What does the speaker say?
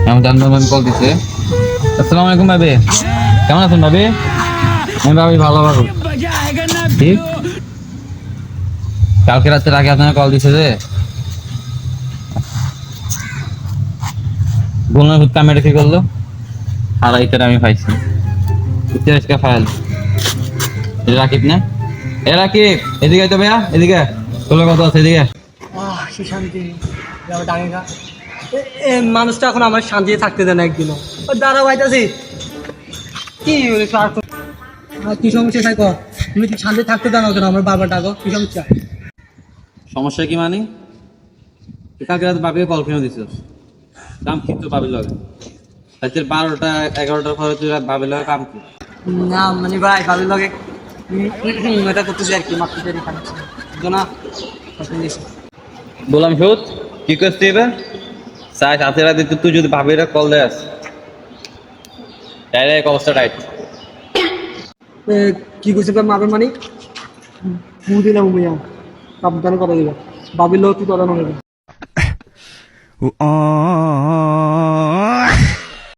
আমি জানতাম আমি কল দিছে। আসসালামু আলাইকুম ভাবি, কেমন আছেন ভাবি? আমি ভাবি ভালো ভালো। ঠিক কালকে রাতের আগে আপনার কল দিছে যে বললাম ক্যামেরা কি করলো আর এইটার আমি পাইছি ইতিহাসকে ফাইল রাকিব না এ রাকিব এদিকে তো ভাইয়া এদিকে তোর কথা আছে এদিকে সে শান্তি ডাঙেগা মানুষটা এখন আমার শান্তিতে থাকতে দেয় না একদিনও দাঁড়া পাইতাছি কি কি সমস্যা তাই কর তুমি ঠিক শান্তি থাকতে দাও না কেন আমার বাবাটা গো কি সমস্যা সমস্যা কি মানে তুই কালকে রাতে বাবিকে কল কিনে দিছিস কাম কি তো বাবির লগে রাতের 12টা 11টার পরে তুই রাত বাবির লগে কাম কি না মানে ভাই বাবির লগে এটা করতেছি আর কি মাত্র দেরি খাচ্ছি না বললাম সুদ কি করছিস তুই এবার সাই সাথে রাতে তুই যদি ভাবিরা কল দেস ডাইরেক্ট অবস্থা টাইট কি করছে মাবের মানে মু দিলাম মিয়া সাবধানে কথা দিবা বাবির লোক তুই কথা নয়